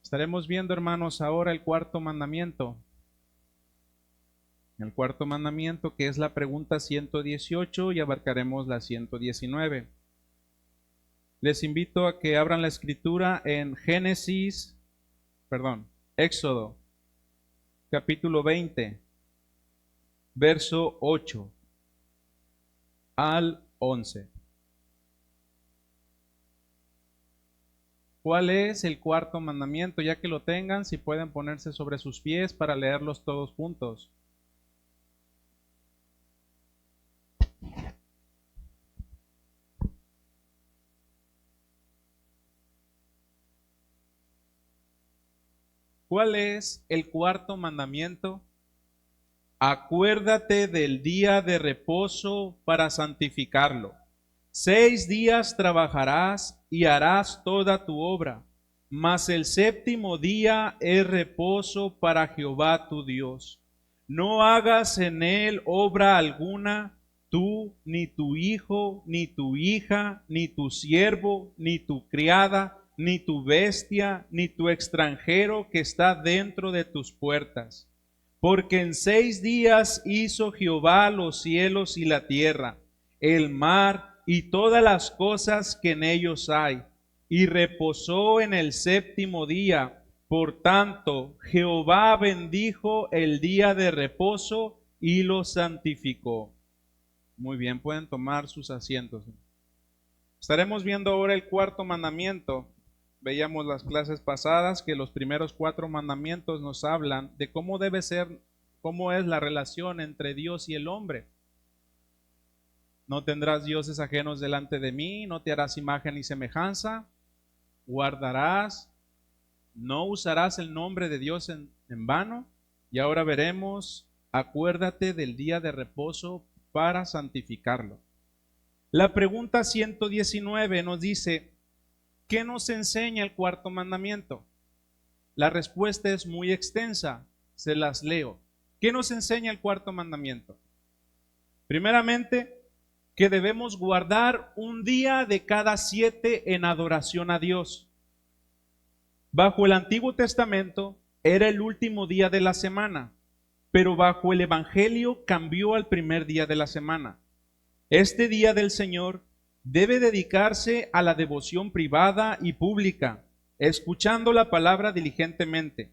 Estaremos viendo, hermanos, ahora el cuarto mandamiento. El cuarto mandamiento, que es la pregunta 118, y abarcaremos la 119. Les invito a que abran la escritura en Éxodo, capítulo 20, verso 8 al 11. ¿Cuál es el cuarto mandamiento? Ya que lo tengan, si pueden ponerse sobre sus pies para leerlos todos juntos. ¿Cuál es el cuarto mandamiento? Acuérdate del día de reposo para santificarlo. 6 días trabajarás y harás toda tu obra, mas el séptimo día es reposo para Jehová tu Dios. No hagas en él obra alguna, tú, ni tu hijo, ni tu hija, ni tu siervo, ni tu criada, ni tu bestia, ni tu extranjero que está dentro de tus puertas. Porque en 6 días hizo Jehová los cielos y la tierra, el mar y todas las cosas que en ellos hay, y reposó en el séptimo día. Por tanto, Jehová bendijo el día de reposo y lo santificó. Muy bien, pueden tomar sus asientos. Estaremos viendo ahora el cuarto mandamiento. Veíamos las clases pasadas que los primeros 4 mandamientos nos hablan de cómo debe ser, cómo es la relación entre Dios y el hombre. No tendrás dioses ajenos delante de mí, no te harás imagen ni semejanza, guardarás, no usarás el nombre de Dios en vano. Y ahora veremos, acuérdate del día de reposo para santificarlo. La pregunta 119 nos dice, ¿qué nos enseña el cuarto mandamiento? La respuesta es muy extensa, se las leo. ¿Qué nos enseña el cuarto mandamiento? Primeramente, que debemos guardar un día de cada 7 en adoración a Dios. Bajo el Antiguo Testamento era el último día de la semana, pero bajo el Evangelio cambió al primer día de la semana. Este día del Señor debe dedicarse a la devoción privada y pública, escuchando la palabra diligentemente,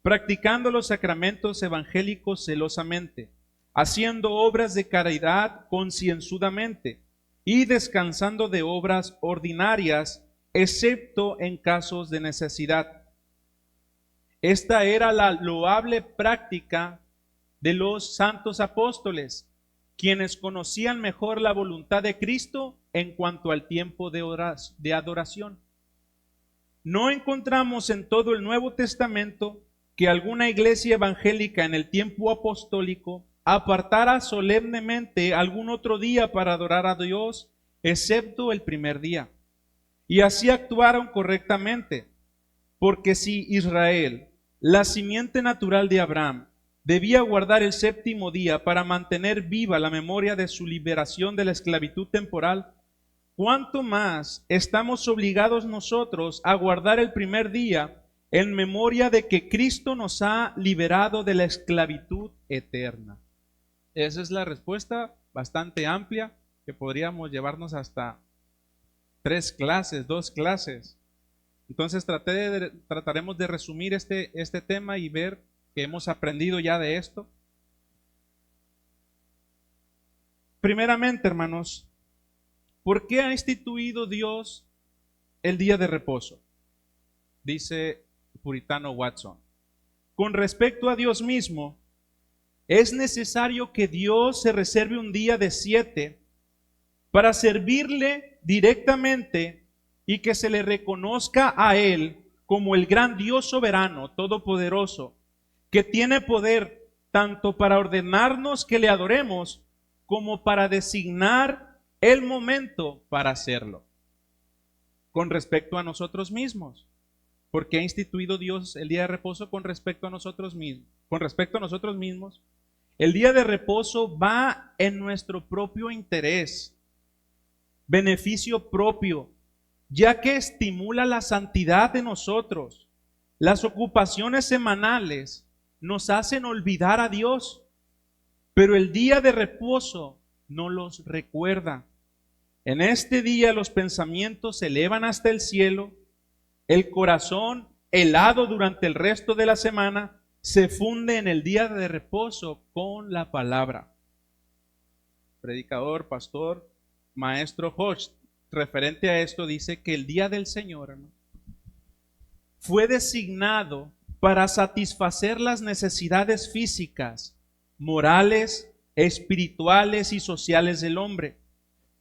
practicando los sacramentos evangélicos celosamente, haciendo obras de caridad concienzudamente y descansando de obras ordinarias, excepto en casos de necesidad. Esta era la loable práctica de los santos apóstoles, quienes conocían mejor la voluntad de Cristo en cuanto al tiempo de adoración. No encontramos en todo el Nuevo Testamento que alguna iglesia evangélica en el tiempo apostólico apartara solemnemente algún otro día para adorar a Dios, excepto el primer día. Y así actuaron correctamente, porque si Israel, la simiente natural de Abraham, debía guardar el séptimo día para mantener viva la memoria de su liberación de la esclavitud temporal, ¿cuánto más estamos obligados nosotros a guardar el primer día en memoria de que Cristo nos ha liberado de la esclavitud eterna? Esa es la respuesta bastante amplia que podríamos llevarnos hasta 2 clases. Entonces trataremos de resumir este tema y ver que hemos aprendido ya de esto. Primeramente, hermanos, ¿por qué ha instituido Dios el día de reposo? Dice el puritano Watson. Con respecto a Dios mismo, es necesario que Dios se reserve un día de 7 para servirle directamente y que se le reconozca a Él como el gran Dios soberano, todopoderoso, que tiene poder tanto para ordenarnos que le adoremos como para designar el momento para hacerlo. Con respecto a nosotros mismos, porque ha instituido Dios el día de reposo con respecto a nosotros mismos. Con respecto a nosotros mismos, el día de reposo va en nuestro propio interés, beneficio propio, ya que estimula la santidad de nosotros, Las ocupaciones semanales nos hacen olvidar a Dios, pero el día de reposo no los recuerda. En este día los pensamientos se elevan hasta el cielo, el corazón, helado durante el resto de la semana, se funde en el día de reposo con la palabra. Predicador, pastor, maestro Hodge, referente a esto, dice que el día del Señor, hermano, fue designado para satisfacer las necesidades físicas, morales, espirituales y sociales del hombre,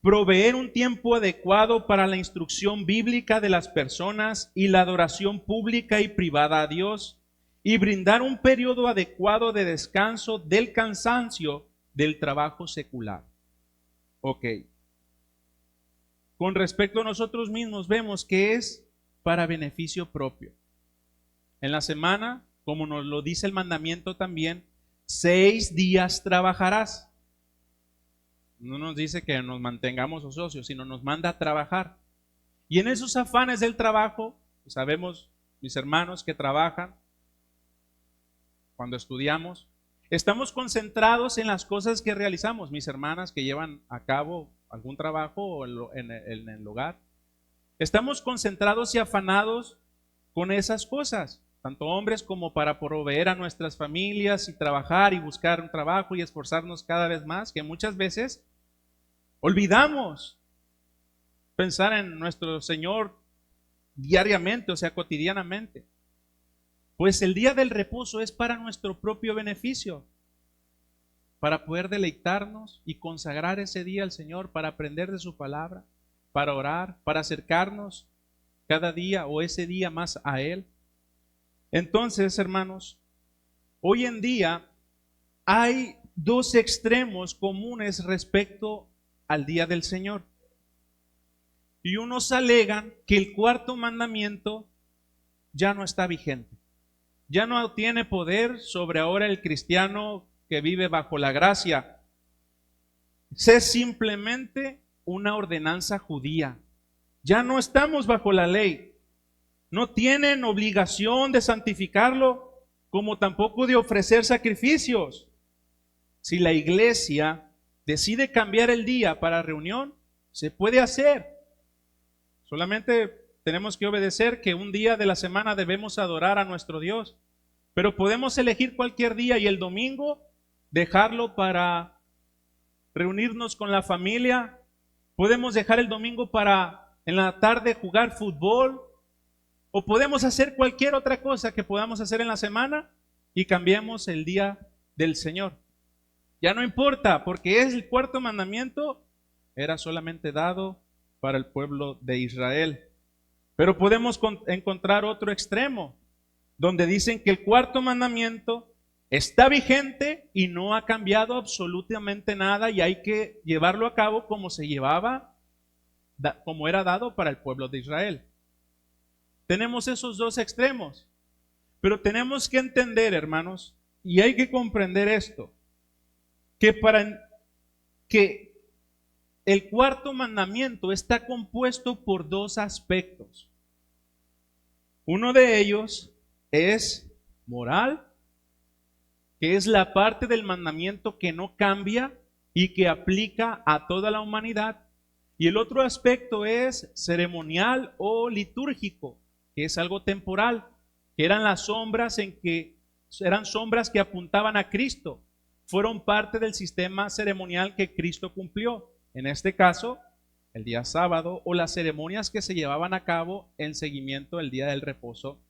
proveer un tiempo adecuado para la instrucción bíblica de las personas y la adoración pública y privada a Dios, y brindar un periodo adecuado de descanso del cansancio del trabajo secular. Ok. Con respecto a nosotros mismos, vemos que es para beneficio propio. En la semana, como nos lo dice el mandamiento también, 6 días trabajarás. No nos dice que nos mantengamos ociosos, sino nos manda a trabajar. Y en esos afanes del trabajo, sabemos, mis hermanos que trabajan, cuando estudiamos, estamos concentrados en las cosas que realizamos. Mis hermanas que llevan a cabo algún trabajo en el hogar, estamos concentrados y afanados con esas cosas, tanto hombres como para proveer a nuestras familias y trabajar y buscar un trabajo y esforzarnos cada vez más, que muchas veces olvidamos pensar en nuestro Señor diariamente, o sea, cotidianamente. Pues el día del reposo es para nuestro propio beneficio, para poder deleitarnos y consagrar ese día al Señor, para aprender de su palabra, para orar, para acercarnos cada día o ese día más a Él. Entonces, hermanos, hoy en día hay dos extremos comunes respecto al día del Señor. Y unos alegan que el cuarto mandamiento ya no está vigente. Ya no tiene poder sobre ahora el cristiano que vive bajo la gracia. Es simplemente una ordenanza judía. Ya no estamos bajo la ley. No tienen obligación de santificarlo, como tampoco de ofrecer sacrificios. Si la iglesia decide cambiar el día para reunión, se puede hacer. Solamente tenemos que obedecer que un día de la semana debemos adorar a nuestro Dios. Pero podemos elegir cualquier día y el domingo dejarlo para reunirnos con la familia. Podemos dejar el domingo para en la tarde jugar fútbol. O podemos hacer cualquier otra cosa que podamos hacer en la semana y cambiemos el día del Señor. Ya no importa, porque el cuarto mandamiento era solamente dado para el pueblo de Israel. Pero podemos encontrar otro extremo, donde dicen que el cuarto mandamiento está vigente y no ha cambiado absolutamente nada y hay que llevarlo a cabo como se llevaba, como era dado para el pueblo de Israel. Tenemos esos dos extremos, pero tenemos que entender, hermanos, y hay que comprender esto, que el cuarto mandamiento está compuesto por dos aspectos. Uno de ellos es moral, que es la parte del mandamiento que no cambia y que aplica a toda la humanidad. Y el otro aspecto es ceremonial o litúrgico, que es algo temporal, que eran las sombras eran sombras que apuntaban a Cristo. Fueron parte del sistema ceremonial que Cristo cumplió. En este caso, el día sábado o las ceremonias que se llevaban a cabo en seguimiento del día del reposo,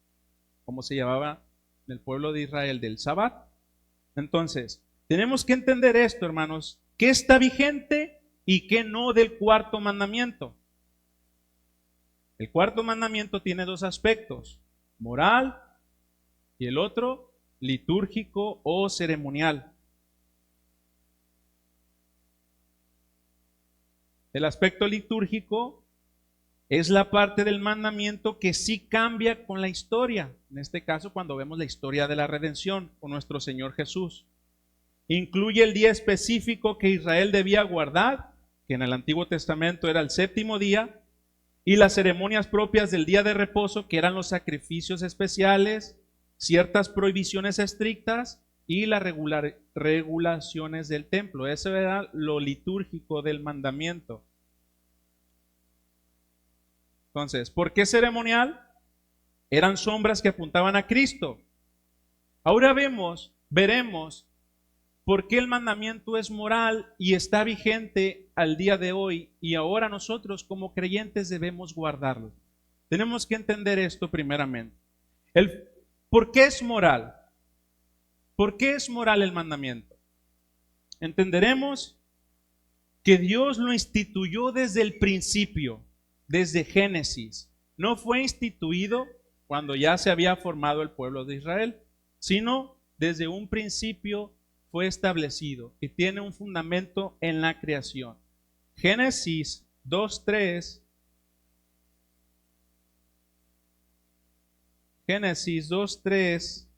como se llevaba en el pueblo de Israel del Sabbat. Entonces, tenemos que entender esto, hermanos, qué está vigente y qué no del cuarto mandamiento. El cuarto mandamiento tiene dos aspectos, moral y el otro litúrgico o ceremonial. El aspecto litúrgico es la parte del mandamiento que sí cambia con la historia. En este caso, cuando vemos la historia de la redención con nuestro Señor Jesús. Incluye el día específico que Israel debía guardar, que en el Antiguo Testamento era el séptimo día, y las ceremonias propias del día de reposo, que eran los sacrificios especiales, ciertas prohibiciones estrictas y las regulaciones del templo. Eso era lo litúrgico del mandamiento. Entonces, ¿por qué ceremonial? Eran sombras que apuntaban a Cristo. Ahora veremos por qué el mandamiento es moral y está vigente al día de hoy, y ahora nosotros como creyentes debemos guardarlo. Tenemos que entender esto primeramente. ¿Por qué es moral? ¿Por qué es moral el mandamiento? Entenderemos que Dios lo instituyó desde el principio, desde Génesis. No fue instituido cuando ya se había formado el pueblo de Israel, sino desde un principio fue establecido y tiene un fundamento en la creación. Génesis 2:3. Génesis 2:3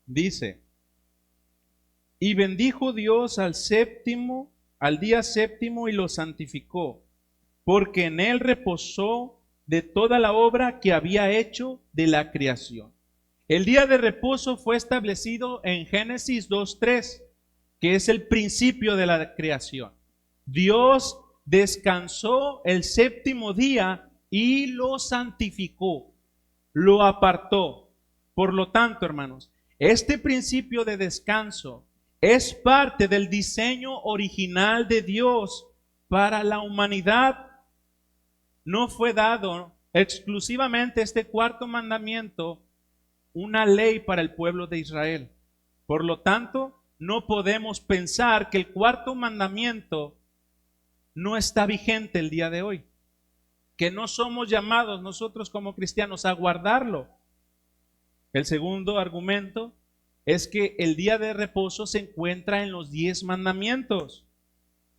dice: y bendijo Dios al día séptimo y lo santificó, porque en él reposó de toda la obra que había hecho de la creación. El día de reposo fue establecido en Génesis 2:3, que es el principio de la creación. Dios descansó el séptimo día y lo santificó, lo apartó. Por lo tanto, hermanos, este principio de descanso es parte del diseño original de Dios para la humanidad. No fue dado exclusivamente este cuarto mandamiento una ley para el pueblo de Israel. Por lo tanto, no podemos pensar que el cuarto mandamiento no está vigente el día de hoy, que no somos llamados nosotros como cristianos a guardarlo. El segundo argumento es que el día de reposo se encuentra en los 10 mandamientos.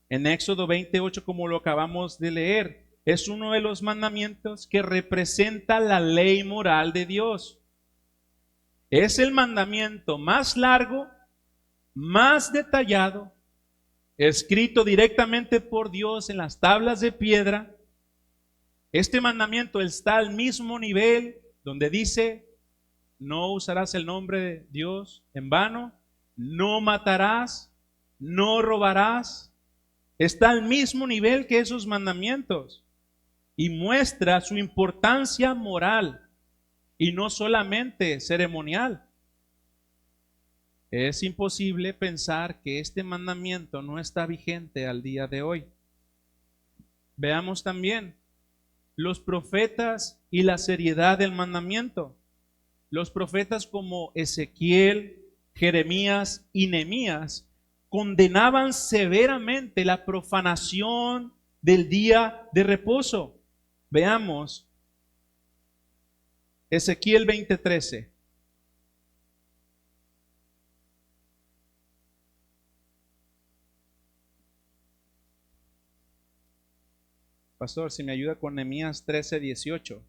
En Éxodo 28, como lo acabamos de leer, es uno de los mandamientos que representa la ley moral de Dios. Es el mandamiento más largo, más detallado, escrito directamente por Dios en las tablas de piedra. Este mandamiento está al mismo nivel donde dice: no usarás el nombre de Dios en vano, no matarás, no robarás. Está al mismo nivel que esos mandamientos y muestra su importancia moral y no solamente ceremonial. Es imposible pensar que este mandamiento no está vigente al día de hoy. Veamos también los profetas y la seriedad del mandamiento. Los profetas como Ezequiel, Jeremías y Nehemías condenaban severamente la profanación del día de reposo. Veamos Ezequiel 20:13. Pastor, si me ayuda con Nehemías 13:18.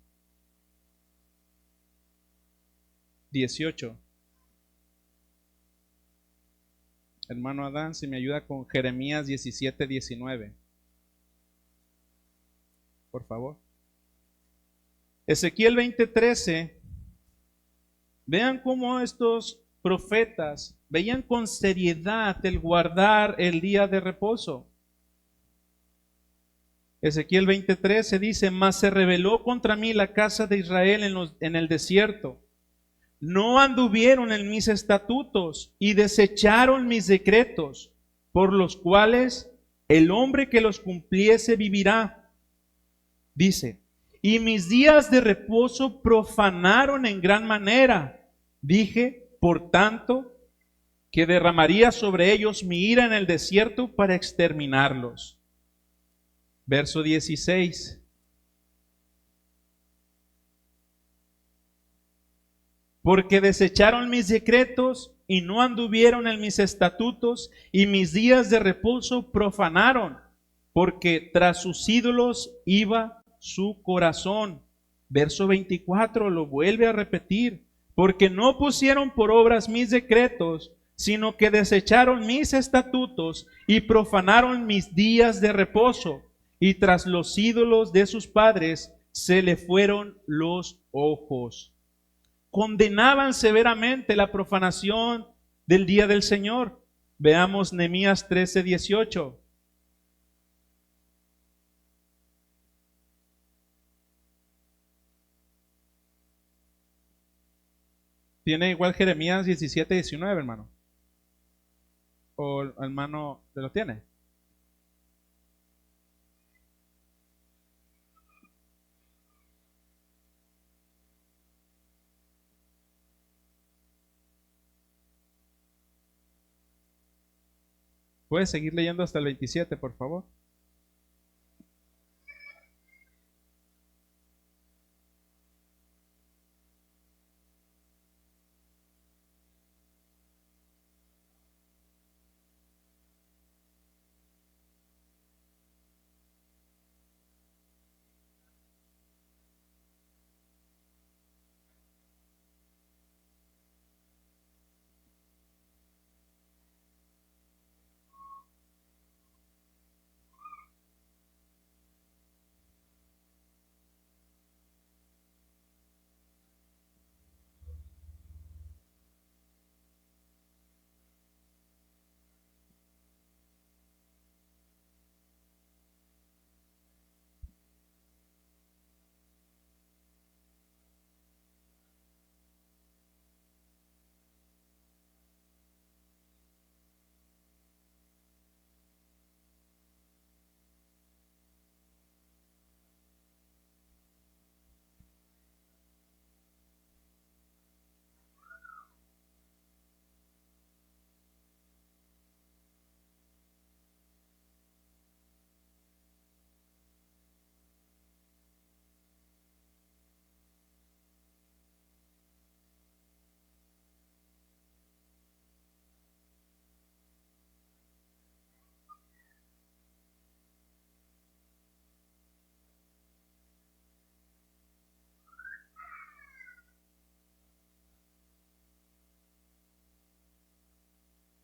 18. Hermano Adán, si me ayuda con Jeremías 17:19. Por favor. Ezequiel 20:13. Vean cómo estos profetas veían con seriedad el guardar el día de reposo. Ezequiel 20:13 dice: mas se rebeló contra mí la casa de Israel en el desierto. No anduvieron en mis estatutos y desecharon mis decretos, por los cuales el hombre que los cumpliese vivirá. Dice: y mis días de reposo profanaron en gran manera. Dije, por tanto, que derramaría sobre ellos mi ira en el desierto para exterminarlos. Verso 16. Porque desecharon mis decretos y no anduvieron en mis estatutos, y mis días de reposo profanaron, porque tras sus ídolos iba su corazón. Verso 24 lo vuelve a repetir: porque no pusieron por obras mis decretos, sino que desecharon mis estatutos y profanaron mis días de reposo. y tras los ídolos de sus padres se le fueron los ojos. Condenaban severamente la profanación del día del Señor. Veamos Nehemías 13:18. Tiene igual Jeremías 17:19, hermano. ¿O hermano lo tiene? ¿Puedes seguir leyendo hasta el 27, por favor?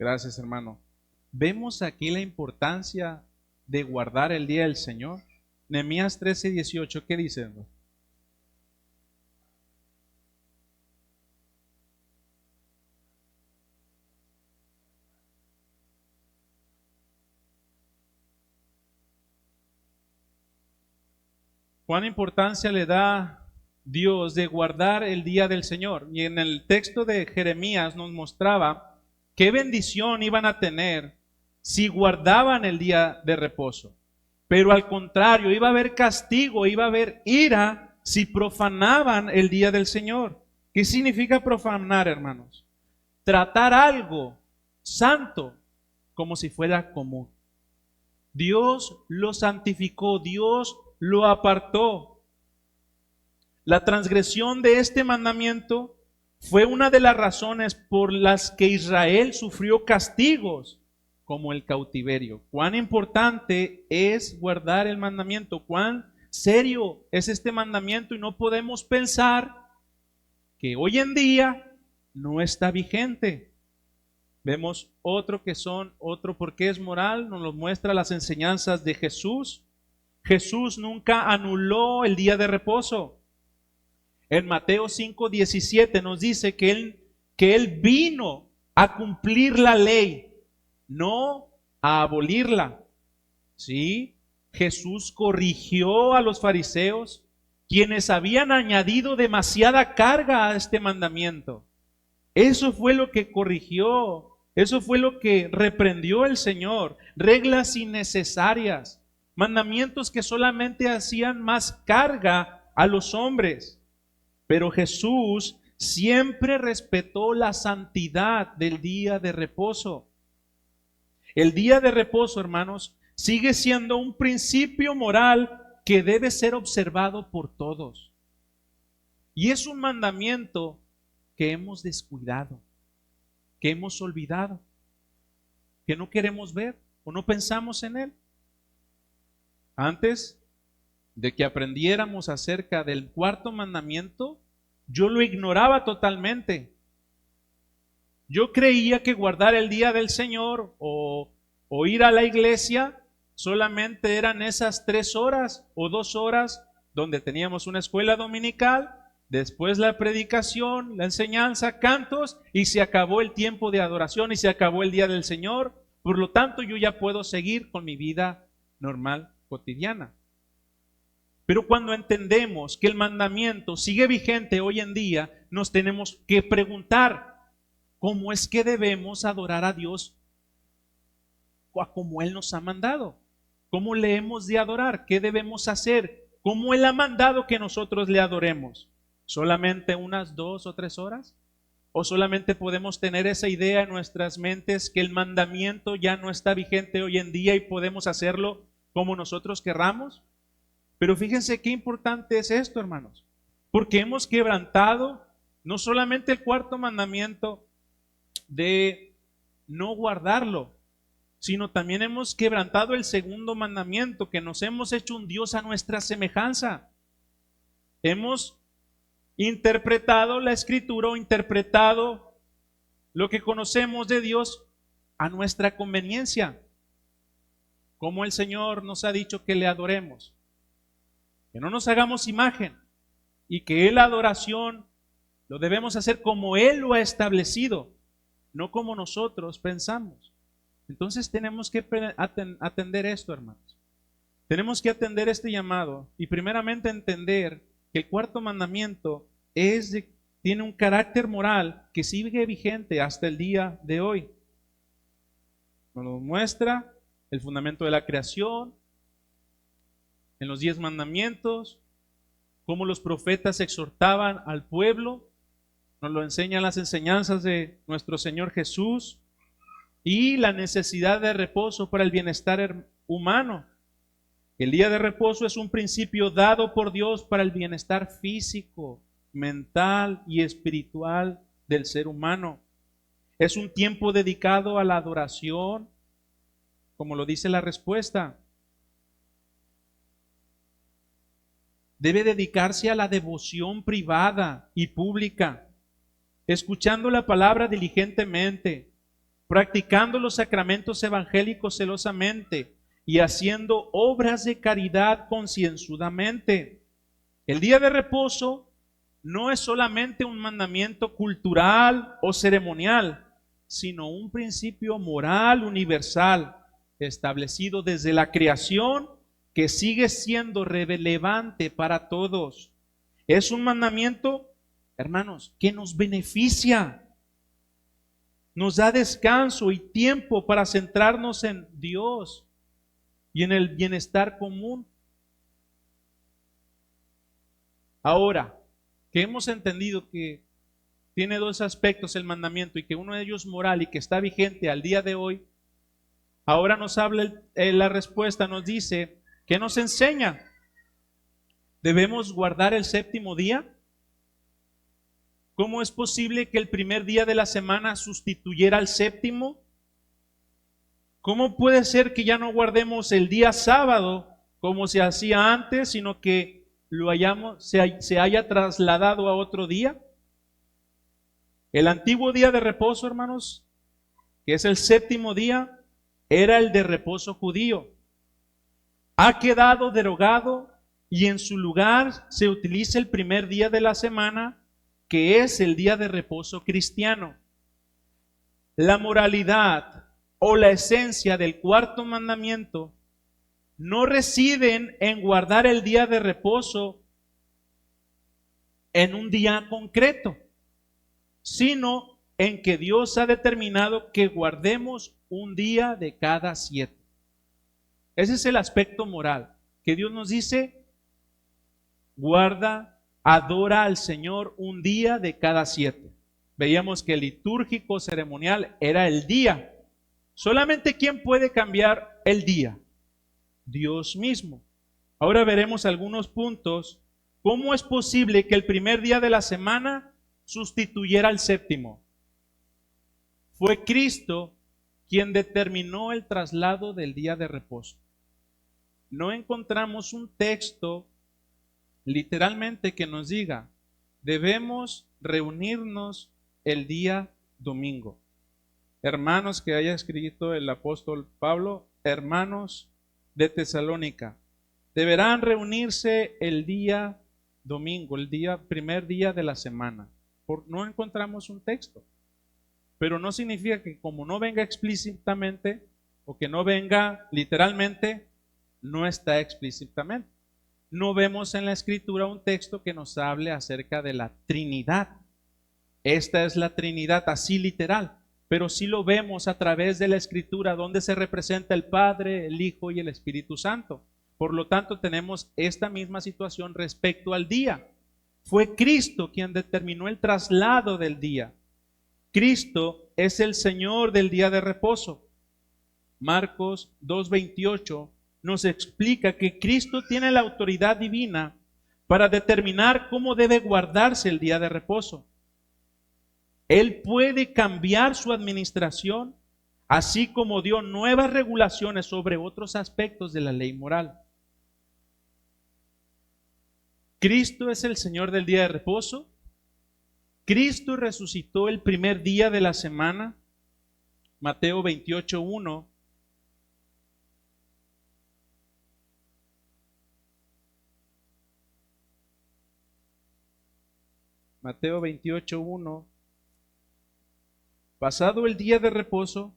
Gracias, hermano. Vemos aquí la importancia de guardar el día del Señor. Nehemías 13:18, ¿qué dice, hermano? ¿Cuán importancia le da Dios de guardar el día del Señor? Y en el texto de Jeremías nos mostraba qué bendición iban a tener si guardaban el día de reposo. Pero al contrario, iba a haber castigo, iba a haber ira si profanaban el día del Señor. ¿Qué significa profanar, hermanos? Tratar algo santo como si fuera común. Dios lo santificó, Dios lo apartó. La transgresión de este mandamiento fue una de las razones por las que Israel sufrió castigos como el cautiverio. Cuán importante es guardar el mandamiento, cuán serio es este mandamiento, y no podemos pensar que hoy en día no está vigente. Vemos otro porque es moral, nos lo muestra las enseñanzas de Jesús. Jesús nunca anuló el día de reposo. En Mateo 5:17 nos dice que él vino a cumplir la ley, no a abolirla. ¿Sí? Jesús corrigió a los fariseos, quienes habían añadido demasiada carga a este mandamiento. Eso fue lo que corrigió, eso fue lo que reprendió el Señor. Reglas innecesarias, mandamientos que solamente hacían más carga a los hombres. Pero Jesús siempre respetó la santidad del día de reposo. El día de reposo, hermanos, sigue siendo un principio moral que debe ser observado por todos. Y es un mandamiento que hemos descuidado, que hemos olvidado, que no queremos ver o no pensamos en él. Antes de que aprendiéramos acerca del cuarto mandamiento, yo lo ignoraba totalmente. Yo creía que guardar el día del Señor o ir a la iglesia solamente eran esas 3 horas o 2 horas donde teníamos una escuela dominical, después la predicación, la enseñanza, cantos, y se acabó el tiempo de adoración y se acabó el día del Señor. Por lo tanto, yo ya puedo seguir con mi vida normal, cotidiana. Pero cuando entendemos que el mandamiento sigue vigente hoy en día, nos tenemos que preguntar, ¿cómo es que debemos adorar a Dios como Él nos ha mandado? ¿Cómo le hemos de adorar? ¿Qué debemos hacer? ¿Cómo Él ha mandado que nosotros le adoremos? ¿Solamente unas 2 o 3 horas? ¿O solamente podemos tener esa idea en nuestras mentes que el mandamiento ya no está vigente hoy en día y podemos hacerlo como nosotros querramos? Pero fíjense qué importante es esto, hermanos, porque hemos quebrantado no solamente el 4.º mandamiento de no guardarlo, sino también hemos quebrantado el 2.º mandamiento, que nos hemos hecho un Dios a nuestra semejanza. Hemos interpretado la Escritura o interpretado lo que conocemos de Dios a nuestra conveniencia, como el Señor nos ha dicho que le adoremos, que no nos hagamos imagen y que la adoración lo debemos hacer como Él lo ha establecido, no como nosotros pensamos. Entonces tenemos que atender esto, hermanos. Tenemos que atender este llamado y primeramente entender que el 4.º mandamiento tiene un carácter moral que sigue vigente hasta el día de hoy. Nos lo muestra el fundamento de la creación, en los 10 mandamientos, cómo los profetas exhortaban al pueblo, nos lo enseñan las enseñanzas de nuestro Señor Jesús, y la necesidad de reposo para el bienestar humano. El día de reposo es un principio dado por Dios para el bienestar físico, mental y espiritual del ser humano. Es un tiempo dedicado a la adoración, como lo dice la respuesta. Debe dedicarse a la devoción privada y pública, escuchando la palabra diligentemente, practicando los sacramentos evangélicos celosamente y haciendo obras de caridad concienzudamente. El día de reposo no es solamente un mandamiento cultural o ceremonial, sino un principio moral universal establecido desde la creación que sigue siendo relevante para todos. Es un mandamiento, hermanos, que nos beneficia. Nos da descanso y tiempo para centrarnos en Dios y en el bienestar común. Ahora, que hemos entendido que tiene 2 aspectos el mandamiento y que uno de ellos es moral y que está vigente al día de hoy, ahora nos habla la respuesta, nos dice, ¿qué nos enseña? ¿Debemos guardar el 7.º día? ¿Cómo es posible que el primer día de la semana sustituyera al 7.º? ¿Cómo puede ser que ya no guardemos el día sábado como se hacía antes, sino que se haya trasladado a otro día? El antiguo día de reposo, hermanos, que es el 7.º día, era el de reposo judío. Ha quedado derogado y en su lugar se utiliza el primer día de la semana, que es el día de reposo cristiano. La moralidad o la esencia del 4.º mandamiento no residen en guardar el día de reposo en un día concreto, sino en que Dios ha determinado que guardemos un día de cada 7. Ese es el aspecto moral, que Dios nos dice, adora al Señor un día de cada 7. Veíamos que el litúrgico ceremonial era el día. Solamente ¿quién puede cambiar el día? Dios mismo. Ahora veremos algunos puntos. ¿Cómo es posible que el primer día de la semana sustituyera al 7.º? Fue Cristo quien determinó el traslado del día de reposo. No encontramos un texto literalmente que nos diga, debemos reunirnos el día domingo. Hermanos, que haya escrito el apóstol Pablo, hermanos, de Tesalónica. Deberán reunirse el día domingo, primer día de la semana. No encontramos un texto, pero no significa que como no venga explícitamente o que no venga literalmente, no está explícitamente. No vemos en la Escritura un texto que nos hable acerca de la Trinidad. Esta es la Trinidad, así literal, pero sí lo vemos a través de la Escritura, donde se representa el Padre, el Hijo y el Espíritu Santo. Por lo tanto, tenemos esta misma situación respecto al día. Fue Cristo quien determinó el traslado del día. Cristo es el Señor del día de reposo. Marcos 2:28 nos explica que Cristo tiene la autoridad divina para determinar cómo debe guardarse el día de reposo. Él puede cambiar su administración, así como dio nuevas regulaciones sobre otros aspectos de la ley moral. Cristo es el Señor del día de reposo. Cristo resucitó el primer día de la semana. Mateo 28:1. Mateo 28:1. Pasado el día de reposo,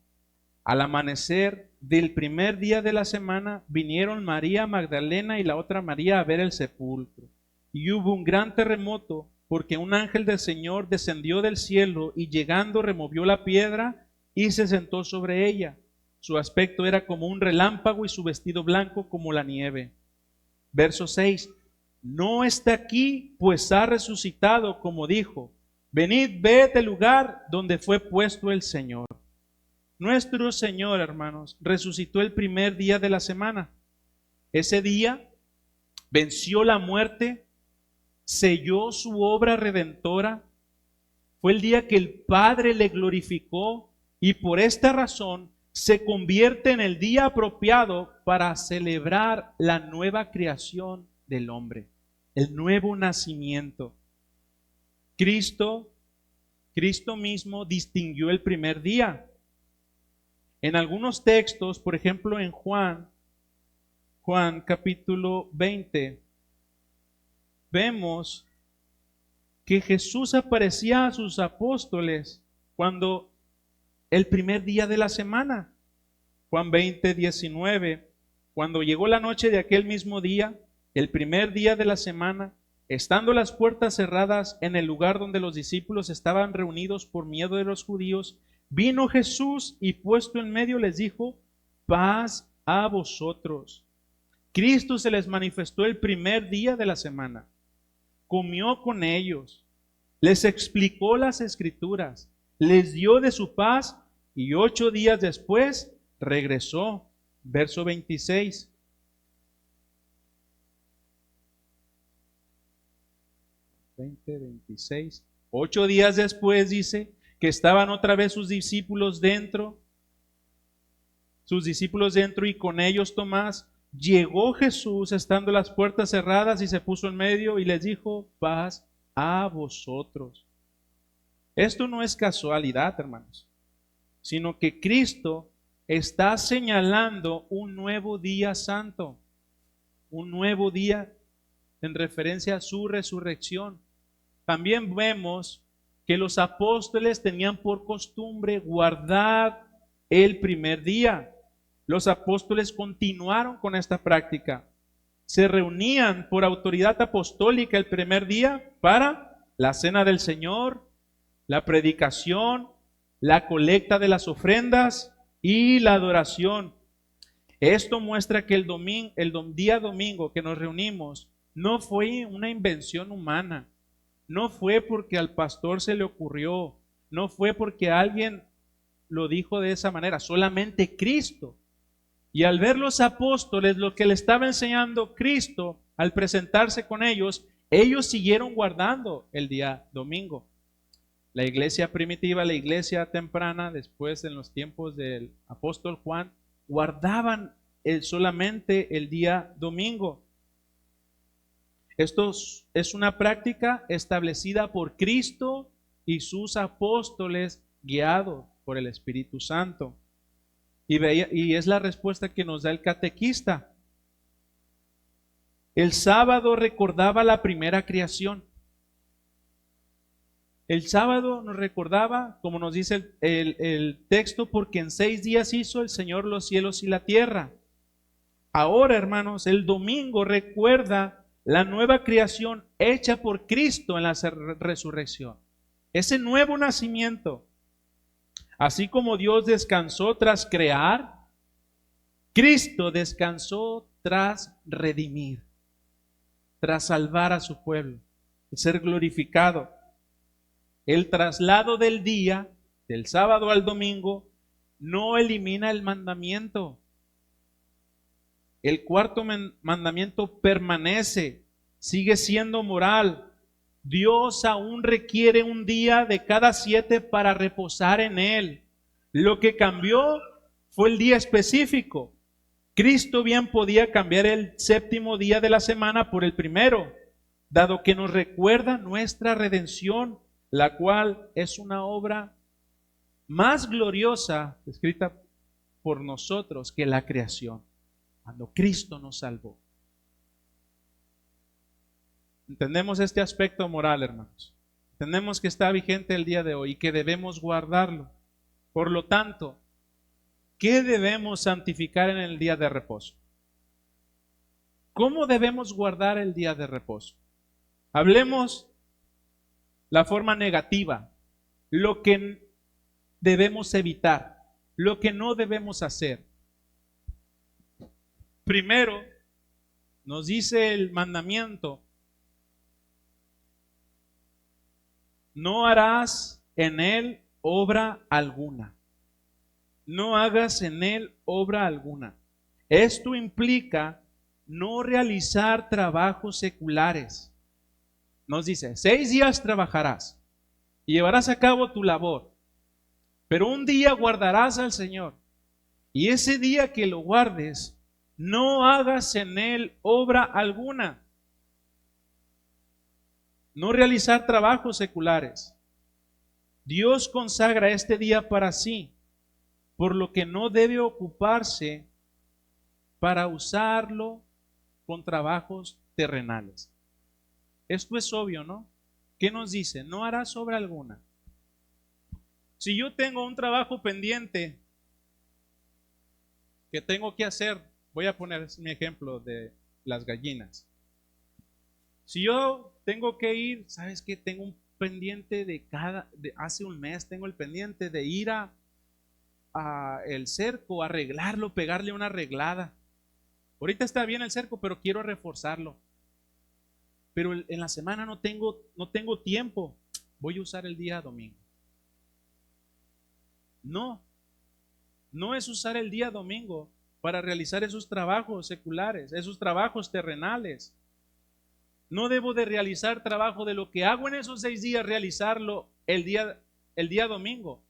al amanecer del primer día de la semana, vinieron María Magdalena y la otra María a ver el sepulcro. Y hubo un gran terremoto, porque un ángel del Señor descendió del cielo y llegando removió la piedra y se sentó sobre ella. Su aspecto era como un relámpago y su vestido blanco como la nieve. Verso 6. No está aquí, pues ha resucitado, como dijo. Venid, ved el lugar donde fue puesto el Señor. Nuestro Señor, hermanos, resucitó el primer día de la semana. Ese día venció la muerte, selló su obra redentora. Fue el día que el Padre le glorificó y por esta razón se convierte en el día apropiado para celebrar la nueva creación del hombre, el nuevo nacimiento. Cristo mismo distinguió el primer día. En algunos textos, por ejemplo en Juan capítulo 20, vemos que Jesús aparecía a sus apóstoles cuando el primer día de la semana. Juan 20:19, cuando llegó la noche de aquel mismo día, el primer día de la semana, estando las puertas cerradas en el lugar donde los discípulos estaban reunidos por miedo de los judíos, vino Jesús y puesto en medio les dijo, paz a vosotros. Cristo se les manifestó el primer día de la semana. Comió con ellos, les explicó las Escrituras, les dio de su paz y 8 días después regresó. Verso 26. 26. 8 días después dice que estaban otra vez sus discípulos dentro y con ellos Tomás. Llegó Jesús estando las puertas cerradas y se puso en medio y les dijo, paz a vosotros. Esto no es casualidad, hermanos, sino que Cristo está señalando un nuevo día santo, un nuevo día en referencia a su resurrección. También vemos que los apóstoles tenían por costumbre guardar el primer día. Los apóstoles continuaron con esta práctica. Se reunían por autoridad apostólica el primer día para la cena del Señor, la predicación, la colecta de las ofrendas y la adoración. Esto muestra que el día domingo que nos reunimos no fue una invención humana, no fue porque al pastor se le ocurrió, no fue porque alguien lo dijo de esa manera, solamente Cristo. Y al ver los apóstoles lo que le estaba enseñando Cristo al presentarse con ellos, ellos siguieron guardando el día domingo. La iglesia primitiva, la iglesia temprana, después en los tiempos del apóstol Juan, guardaban solamente el día domingo. Esto es una práctica establecida por Cristo y sus apóstoles guiados por el Espíritu Santo. Y es la respuesta que nos da el catequista. El sábado recordaba la primera creación. El sábado nos recordaba, como nos dice el texto, porque en 6 días hizo el Señor los cielos y la tierra. Ahora, hermanos, el domingo recuerda la nueva creación hecha por Cristo en la resurrección. Ese nuevo nacimiento. Así como Dios descansó tras crear, Cristo descansó tras redimir, tras salvar a su pueblo, ser glorificado. El traslado del día, del sábado al domingo, no elimina el mandamiento. El cuarto mandamiento permanece, sigue siendo moral. Dios aún requiere un día de cada 7 para reposar en Él. Lo que cambió fue el día específico. Cristo bien podía cambiar el 7º día de la semana por el primero, dado que nos recuerda nuestra redención, la cual es una obra más gloriosa escrita por nosotros que la creación, cuando Cristo nos salvó. Entendemos este aspecto moral, hermanos. Entendemos que está vigente el día de hoy y que debemos guardarlo. Por lo tanto, ¿qué debemos santificar en el día de reposo? ¿Cómo debemos guardar el día de reposo? Hablemos la forma negativa, lo que debemos evitar, lo que no debemos hacer. Primero, nos dice el mandamiento: no harás en él obra alguna. No hagas en él obra alguna. Esto implica no realizar trabajos seculares. Nos dice, 6 días trabajarás y llevarás a cabo tu labor, pero un día guardarás al Señor. Y ese día que lo guardes, no hagas en él obra alguna. No realizar trabajos seculares. Dios consagra este día para sí, por lo que no debe ocuparse para usarlo con trabajos terrenales. Esto es obvio, ¿no? ¿Qué nos dice? No harás obra alguna. Si yo tengo un trabajo pendiente que tengo que hacer, voy a poner mi ejemplo de las gallinas. Si yo tengo que ir, ¿sabes qué? Tengo un pendiente hace un mes tengo el pendiente de ir a el cerco, arreglarlo, pegarle una arreglada. Ahorita está bien el cerco, pero quiero reforzarlo. Pero en la semana no tengo tiempo. Voy a usar el día domingo. No es usar el día domingo para realizar esos trabajos seculares, esos trabajos terrenales. No debo de realizar trabajo de lo que hago en esos 6 días, realizarlo el día domingo,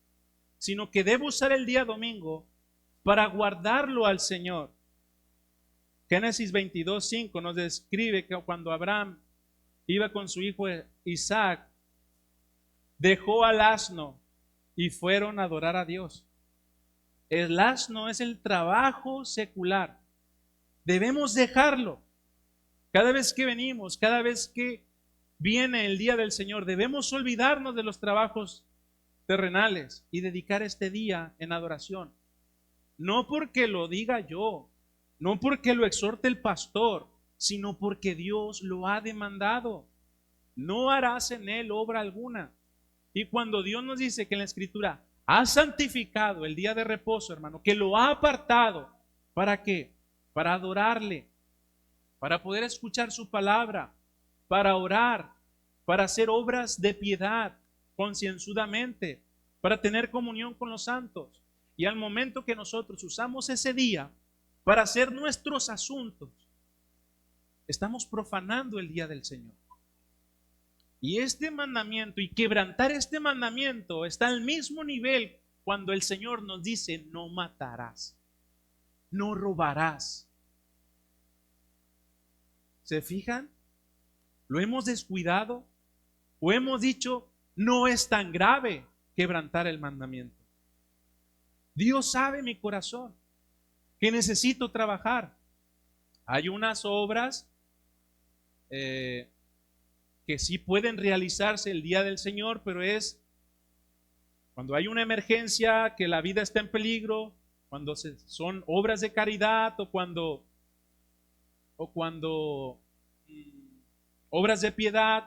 sino que debo usar el día domingo para guardarlo al Señor. Génesis 22:5 nos describe que cuando Abraham iba con su hijo Isaac, dejó al asno y fueron a adorar a Dios. El asno es el trabajo secular. Debemos dejarlo. Cada vez que venimos, cada vez que viene el día del Señor, debemos olvidarnos de los trabajos terrenales y dedicar este día en adoración. No porque lo diga yo, no porque lo exhorte el pastor, sino porque Dios lo ha demandado. No harás en él obra alguna. Y cuando Dios nos dice que en la Escritura ha santificado el día de reposo, hermano, que lo ha apartado, ¿para qué? Para adorarle, para poder escuchar su palabra, para orar, para hacer obras de piedad concienzudamente, para tener comunión con los santos. Y al momento que nosotros usamos ese día para hacer nuestros asuntos, estamos profanando el día del Señor. Y este mandamiento y quebrantar este mandamiento está al mismo nivel cuando el Señor nos dice: no matarás, no robarás. ¿Se fijan? ¿Lo hemos descuidado? ¿O hemos dicho, no es tan grave quebrantar el mandamiento? Dios sabe mi corazón, que necesito trabajar. Hay unas obras que sí pueden realizarse el día del Señor, pero es cuando hay una emergencia, que la vida está en peligro, cuando son obras de caridad o cuando obras de piedad,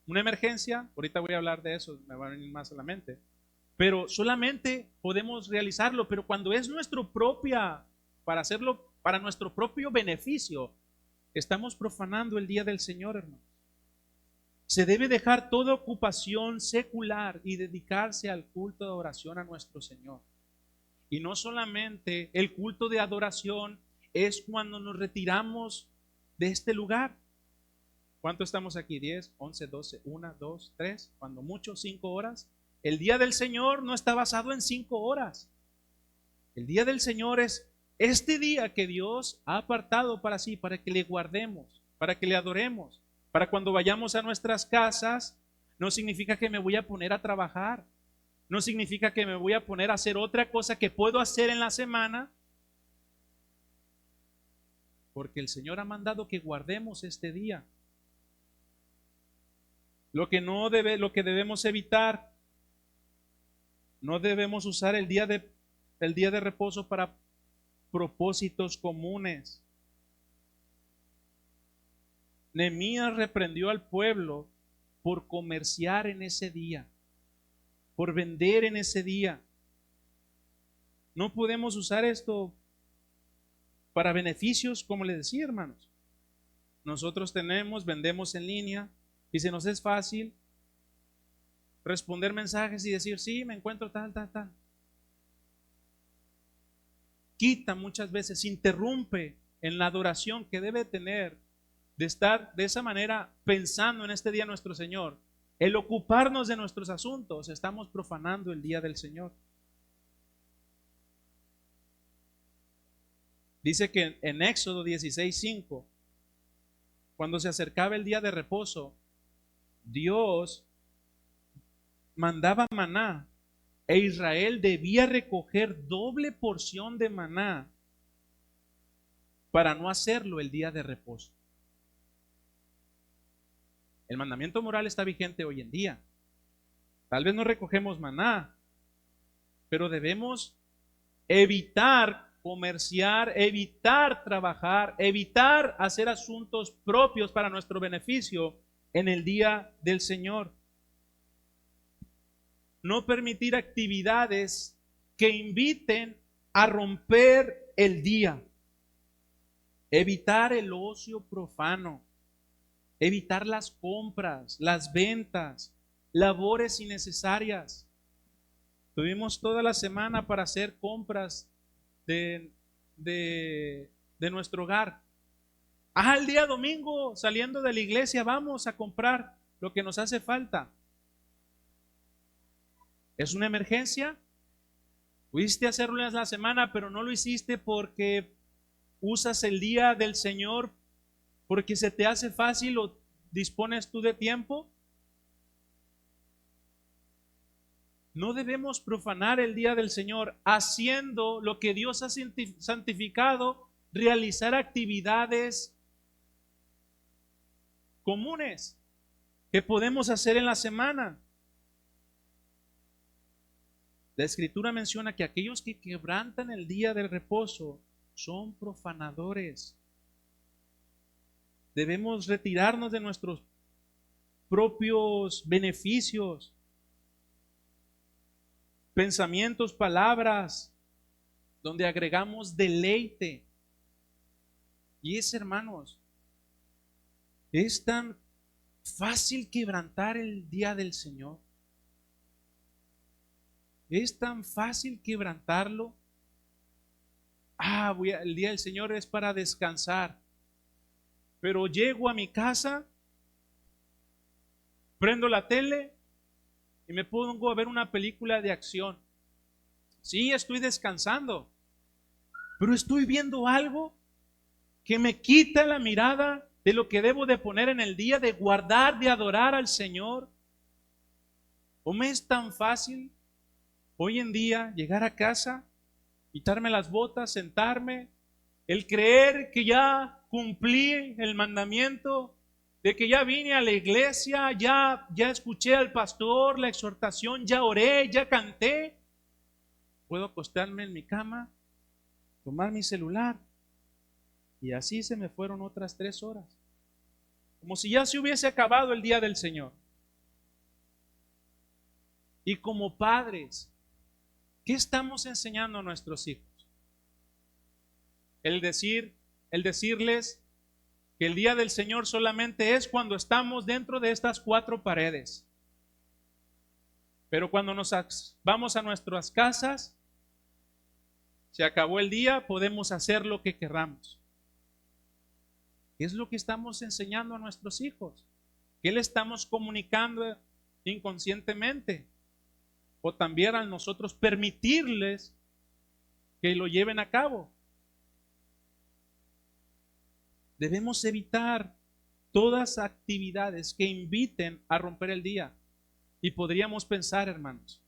una emergencia. Ahorita voy a hablar de eso, me va a venir más a la mente. Pero solamente podemos realizarlo, pero cuando es para hacerlo para nuestro propio beneficio, estamos profanando el día del Señor, hermano. Se debe dejar toda ocupación secular y dedicarse al culto de adoración a nuestro Señor. Y no solamente el culto de adoración es cuando nos retiramos de este lugar. ¿Cuánto estamos aquí? 10, 11, 12, 1, 2, 3, cuando mucho 5 horas. El día del Señor no está basado en 5 horas. El día del Señor es este día que Dios ha apartado para sí, para que le guardemos, para que le adoremos, para cuando vayamos a nuestras casas. No significa que me voy a poner a trabajar, no significa que me voy a poner a hacer otra cosa que puedo hacer en la semana, porque el Señor ha mandado que guardemos este día. Lo que debemos evitar, no debemos usar el día de reposo para propósitos comunes. Nehemías reprendió al pueblo por comerciar en ese día, por vender en ese día. No podemos usar esto para beneficios, como les decía, hermanos. Nosotros vendemos en línea y se nos es fácil responder mensajes y decir, sí, me encuentro tal. Quita muchas veces, interrumpe en la adoración que debe tener de estar de esa manera pensando en este día nuestro Señor. El ocuparnos de nuestros asuntos, estamos profanando el día del Señor. Dice que en Éxodo 16:5, cuando se acercaba el día de reposo, Dios mandaba maná e Israel debía recoger doble porción de maná para no hacerlo el día de reposo. El mandamiento moral está vigente hoy en día. Tal vez no recogemos maná, pero debemos evitar comerciar, evitar trabajar, evitar hacer asuntos propios para nuestro beneficio en el día del Señor. No permitir actividades que inviten a romper el día. Evitar el ocio profano. Evitar las compras, las ventas, labores innecesarias. Tuvimos toda la semana para hacer compras de nuestro hogar. El día domingo, saliendo de la iglesia, vamos a comprar lo que nos hace falta. ¿Es una emergencia? Pudiste hacerlo en la semana, pero no lo hiciste porque usas el día del Señor, porque se te hace fácil o dispones tú de tiempo. No debemos profanar el día del Señor haciendo lo que Dios ha santificado, realizar actividades comunes que podemos hacer en la semana. La Escritura menciona que aquellos que quebrantan el día del reposo son profanadores. Debemos retirarnos de nuestros propios beneficios, pensamientos, palabras, donde agregamos deleite. Y hermanos, es tan fácil quebrantar el día del Señor. Es tan fácil quebrantarlo. El día del Señor es para descansar. Pero llego a mi casa, prendo la tele y me pongo a ver una película de acción. Sí, estoy descansando, pero estoy viendo algo que me quita la mirada de lo que debo de poner en el día, de guardar, de adorar al Señor. ¿O me es tan fácil hoy en día llegar a casa, quitarme las botas, sentarme, el creer que ya cumplí el mandamiento de que ya vine a la iglesia, ya escuché al pastor, la exhortación, ya oré, ya canté. Puedo acostarme en mi cama, tomar mi celular, y así se me fueron otras 3 horas. Como si ya se hubiese acabado el día del Señor. Y como padres, ¿qué estamos enseñando a nuestros hijos? El decirles que el día del Señor solamente es cuando estamos dentro de estas 4 paredes. Pero cuando nos vamos a nuestras casas, se acabó el día, podemos hacer lo que queramos. ¿Qué es lo que estamos enseñando a nuestros hijos? ¿Qué le estamos comunicando inconscientemente? O también a nosotros permitirles que lo lleven a cabo. Debemos evitar todas actividades que inviten a romper el día. Y podríamos pensar, hermanos,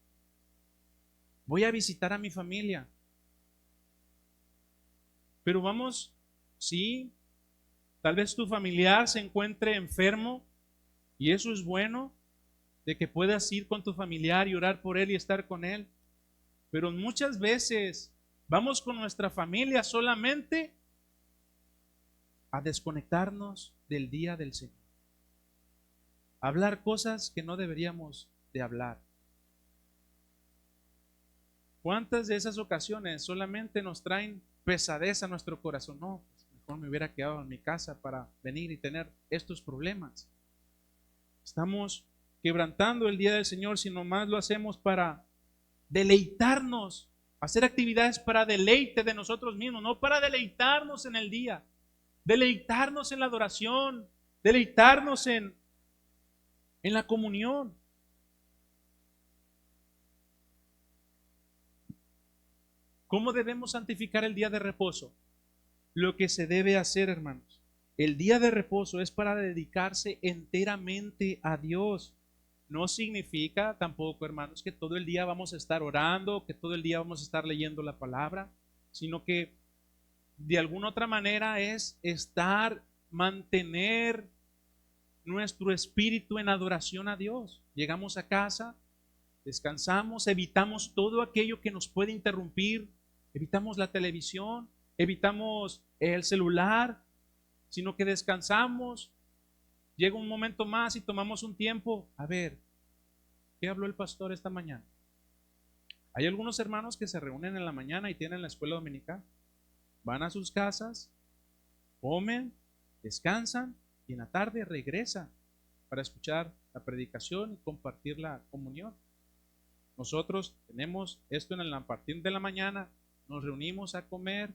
voy a visitar a mi familia. Pero vamos, sí, tal vez tu familiar se encuentre enfermo y eso es bueno, de que puedas ir con tu familiar y orar por él y estar con él. Pero muchas veces vamos con nuestra familia solamente a desconectarnos del día del Señor, a hablar cosas que no deberíamos de hablar. ¿Cuántas de esas ocasiones solamente nos traen pesadez a nuestro corazón? No, pues mejor me hubiera quedado en mi casa para venir y tener estos problemas. Estamos quebrantando el día del Señor si nomás lo hacemos para deleitarnos, hacer actividades para deleite de nosotros mismos, no para deleitarnos en el día, deleitarnos en la adoración, deleitarnos en la comunión. ¿Cómo debemos santificar el día de reposo? Lo que se debe hacer, hermanos, el día de reposo es para dedicarse enteramente a Dios. No significa tampoco, hermanos, que todo el día vamos a estar orando, que todo el día vamos a estar leyendo la palabra, sino que de alguna otra manera es mantener nuestro espíritu en adoración a Dios. Llegamos a casa, descansamos, evitamos todo aquello que nos puede interrumpir, evitamos la televisión, evitamos el celular, sino que descansamos. Llega un momento más y tomamos un tiempo. A ver, ¿qué habló el pastor esta mañana? Hay algunos hermanos que se reúnen en la mañana y tienen la escuela dominical. Van a sus casas, comen, descansan y en la tarde regresan para escuchar la predicación y compartir la comunión. Nosotros tenemos esto en a partir de la mañana, nos reunimos a comer,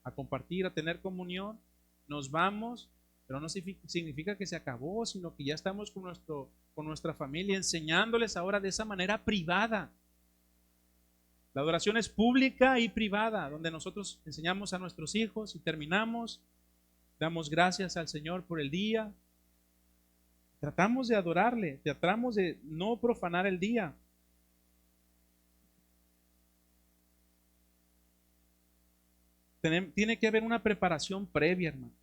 a compartir, a tener comunión, nos vamos, pero no significa que se acabó, sino que ya estamos con nuestra familia, enseñándoles ahora de esa manera privada. La adoración es pública y privada, donde nosotros enseñamos a nuestros hijos y terminamos, damos gracias al Señor por el día, tratamos de adorarle, tratamos de no profanar el día. Tiene que haber una preparación previa, hermanos.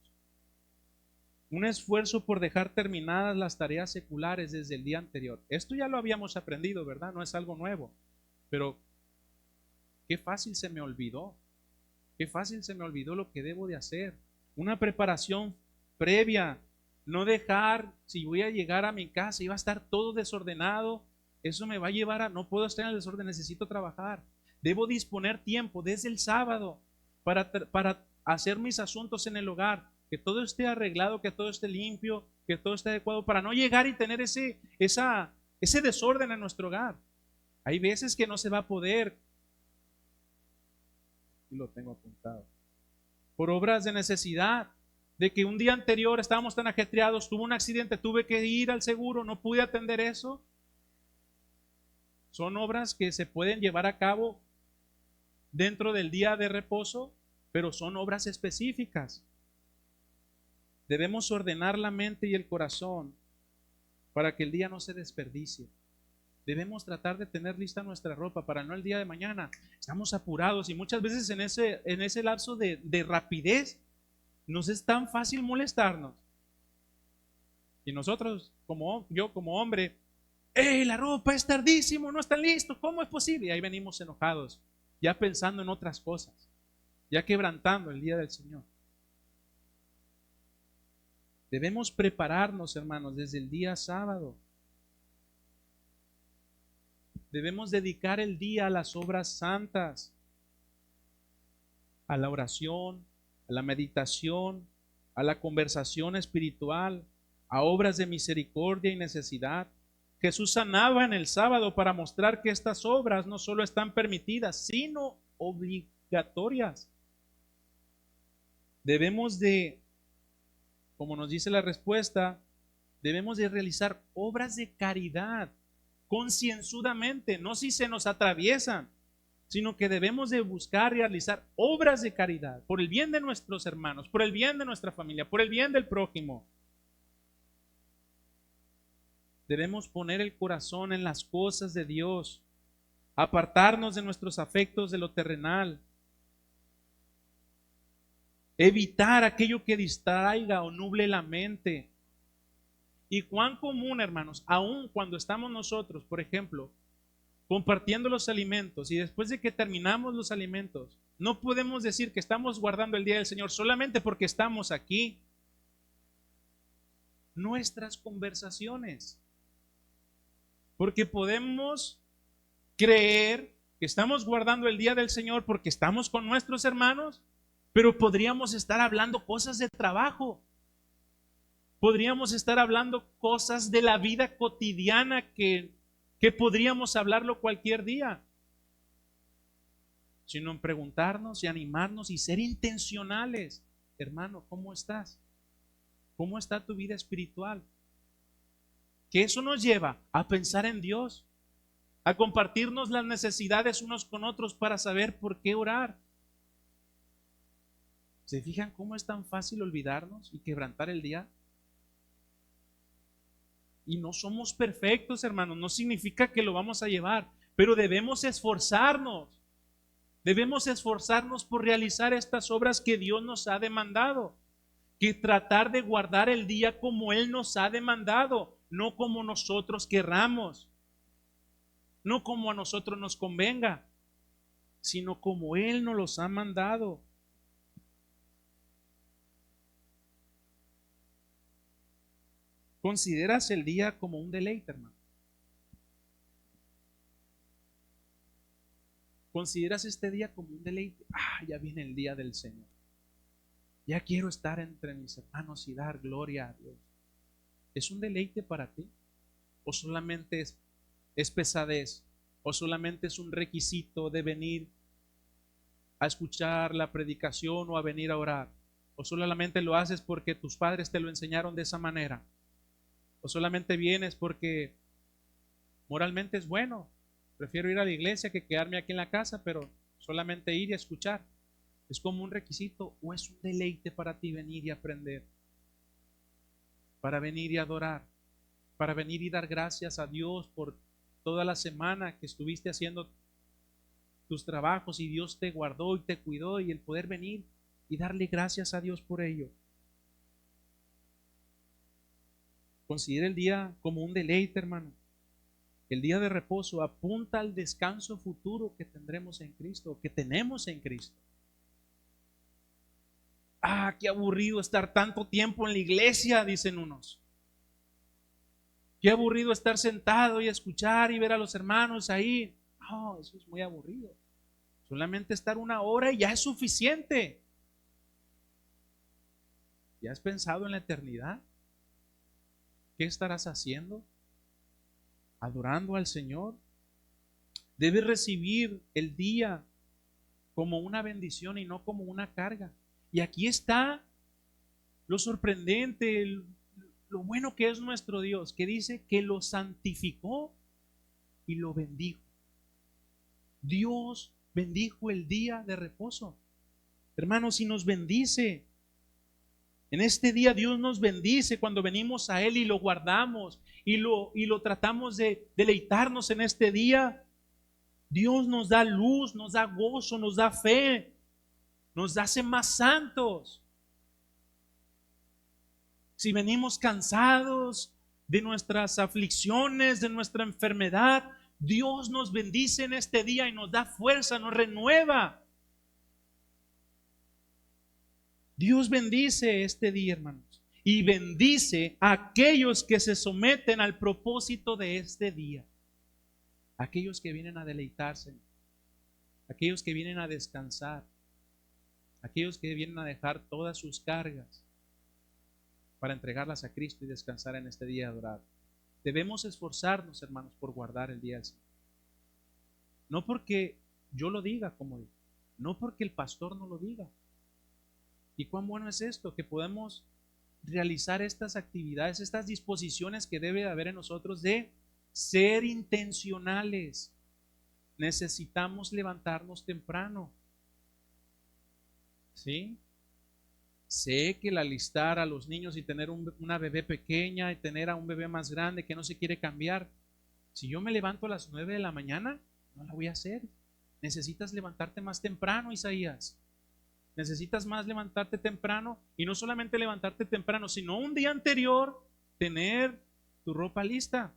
Un esfuerzo por dejar terminadas las tareas seculares desde el día anterior. Esto ya lo habíamos aprendido, ¿verdad? No es algo nuevo. Pero qué fácil se me olvidó. Qué fácil se me olvidó lo que debo de hacer. Una preparación previa. No dejar, si voy a llegar a mi casa y va a estar todo desordenado, eso me va a llevar a, no puedo estar en el desorden, necesito trabajar. Debo disponer tiempo desde el sábado para hacer mis asuntos en el hogar, que todo esté arreglado, que todo esté limpio, que todo esté adecuado, para no llegar y tener ese desorden en nuestro hogar. Hay veces que no se va a poder, y lo tengo apuntado, por obras de necesidad, de que un día anterior estábamos tan ajetreados, tuve un accidente, tuve que ir al seguro, no pude atender eso. Son obras que se pueden llevar a cabo dentro del día de reposo, pero son obras específicas. Debemos ordenar la mente y el corazón para que el día no se desperdicie. Debemos tratar de tener lista nuestra ropa para no el día de mañana. Estamos apurados y muchas veces en ese lapso de rapidez nos es tan fácil molestarnos. Y nosotros, yo como hombre, ¡hey, la ropa es tardísimo, no están listos! ¿Cómo es posible? Y ahí venimos enojados, ya pensando en otras cosas, ya quebrantando el día del Señor. Debemos prepararnos, hermanos, desde el día sábado. Debemos dedicar el día a las obras santas, a la oración, a la meditación, a la conversación espiritual, a obras de misericordia y necesidad. Jesús sanaba en el sábado para mostrar que estas obras no solo están permitidas, sino obligatorias. Debemos de, como nos dice la respuesta, debemos de realizar obras de caridad concienzudamente, no si se nos atraviesan, sino que debemos de buscar realizar obras de caridad por el bien de nuestros hermanos, por el bien de nuestra familia, por el bien del prójimo. Debemos poner el corazón en las cosas de Dios, apartarnos de nuestros afectos de lo terrenal, evitar aquello que distraiga o nuble la mente. Y cuán común, hermanos, aun cuando estamos nosotros, por ejemplo, compartiendo los alimentos y después de que terminamos los alimentos, no podemos decir que estamos guardando el día del Señor solamente porque estamos aquí. Nuestras conversaciones, porque podemos creer que estamos guardando el día del Señor porque estamos con nuestros hermanos, pero podríamos estar hablando cosas de trabajo. Podríamos estar hablando cosas de la vida cotidiana que podríamos hablarlo cualquier día, sino en preguntarnos y animarnos y ser intencionales. Hermano, ¿cómo estás? ¿Cómo está tu vida espiritual? Que eso nos lleva a pensar en Dios, a compartirnos las necesidades unos con otros para saber por qué orar. ¿Se fijan cómo es tan fácil olvidarnos y quebrantar el día? Y no somos perfectos, hermanos, no significa que lo vamos a llevar, pero debemos esforzarnos. Debemos esforzarnos por realizar estas obras que Dios nos ha demandado, que tratar de guardar el día como Él nos ha demandado, no como nosotros querramos, no como a nosotros nos convenga, sino como Él nos los ha mandado. ¿Consideras el día como un deleite, hermano? ¿Consideras este día como un deleite? Ya viene el día del Señor. Ya quiero estar entre mis hermanos y dar gloria a Dios. ¿Es un deleite para ti? ¿O solamente es pesadez? ¿O solamente es un requisito de venir a escuchar la predicación o a venir a orar? ¿O solamente lo haces porque tus padres te lo enseñaron de esa manera? ¿O solamente vienes porque moralmente es bueno? Prefiero ir a la iglesia que quedarme aquí en la casa, pero solamente ir y escuchar. ¿Es como un requisito o es un deleite para ti venir y aprender? Para venir y adorar, para venir y dar gracias a Dios por toda la semana que estuviste haciendo tus trabajos y Dios te guardó y te cuidó, y el poder venir y darle gracias a Dios por ello. Considera el día como un deleite, hermano. El día de reposo apunta al descanso futuro que tendremos en Cristo, que tenemos en Cristo. Qué aburrido estar tanto tiempo en la iglesia, dicen unos. Qué aburrido estar sentado y escuchar y ver a los hermanos ahí. No, eso es muy aburrido. Solamente estar una hora y ya es suficiente. ¿Ya has pensado en la eternidad? ¿Qué estarás haciendo? ¿Adorando al Señor? Debes recibir el día como una bendición y no como una carga. Y aquí está lo sorprendente, lo bueno que es nuestro Dios, que dice que lo santificó y lo bendijo. Dios bendijo el día de reposo. Hermanos, si nos bendice, en este día Dios nos bendice cuando venimos a Él y lo guardamos y lo tratamos de deleitarnos en este día. Dios nos da luz, nos da gozo, nos da fe, nos hace más santos. si venimos cansados de nuestras aflicciones, de nuestra enfermedad, Dios nos bendice en este día y nos da fuerza, nos renueva. Dios bendice este día, hermanos, y bendice a aquellos que se someten al propósito de este día. Aquellos que vienen a deleitarse, aquellos que vienen a descansar, aquellos que vienen a dejar todas sus cargas para entregarlas a Cristo y descansar en este día adorado. Debemos esforzarnos, hermanos, por guardar el día del Señor. No porque yo lo diga, como digo, no porque el pastor no lo diga. Y cuán bueno es esto, que podamos realizar estas actividades, estas disposiciones que debe de haber en nosotros de ser intencionales. Necesitamos levantarnos temprano. ¿Sí? Sé que el alistar a los niños y tener una bebé pequeña y tener a un bebé más grande que no se quiere cambiar, si yo me levanto a las 9 de la mañana, no la voy a hacer. Necesitas levantarte más temprano, Isaías. Necesitas más levantarte temprano, y no solamente levantarte temprano, sino un día anterior tener tu ropa lista.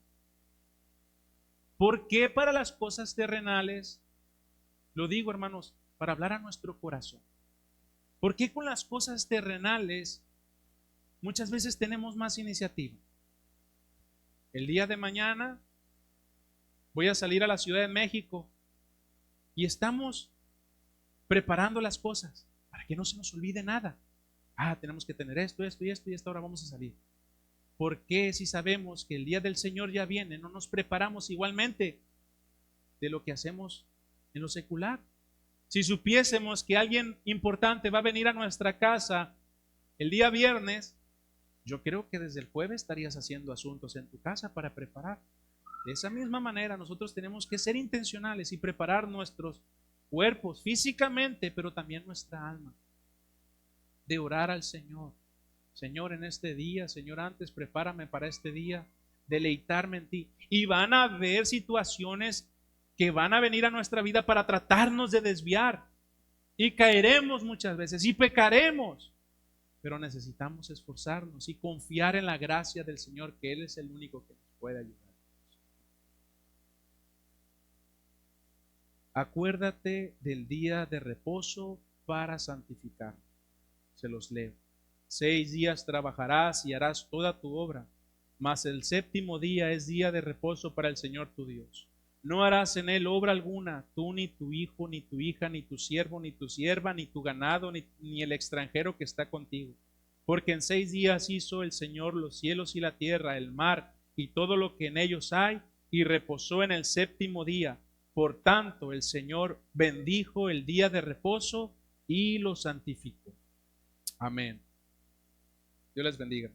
¿Por qué para las cosas terrenales? Lo digo, hermanos, para hablar a nuestro corazón. ¿Por qué con las cosas terrenales muchas veces tenemos más iniciativa? El día de mañana voy a salir a la Ciudad de México y estamos preparando las cosas para que no se nos olvide nada. Tenemos que tener esto, esto y esto, y a esta hora vamos a salir. ¿Por qué, si sabemos que el día del Señor ya viene, no nos preparamos igualmente de lo que hacemos en lo secular? Si supiésemos que alguien importante va a venir a nuestra casa el día viernes, yo creo que desde el jueves estarías haciendo asuntos en tu casa para preparar. De esa misma manera, nosotros tenemos que ser intencionales y preparar nuestros cuerpos físicamente, pero también nuestra alma, de orar al Señor. Señor, en este día, Señor, antes prepárame para este día, deleitarme en ti. Y van a haber situaciones que van a venir a nuestra vida para tratarnos de desviar, y caeremos muchas veces y pecaremos, pero necesitamos esforzarnos y confiar en la gracia del Señor, que Él es el único que nos puede ayudar. Acuérdate del día de reposo para santificar. Se los leo. 6 días trabajarás y harás toda tu obra, mas el séptimo día es día de reposo para el Señor tu Dios. No harás en él obra alguna, tú, ni tu hijo, ni tu hija, ni tu siervo, ni tu sierva, ni tu ganado, ni el extranjero que está contigo. Porque en 6 días hizo el Señor los cielos y la tierra, el mar y todo lo que en ellos hay, y reposó en el séptimo día. Por tanto, el Señor bendijo el día de reposo y lo santificó. Amén. Dios les bendiga.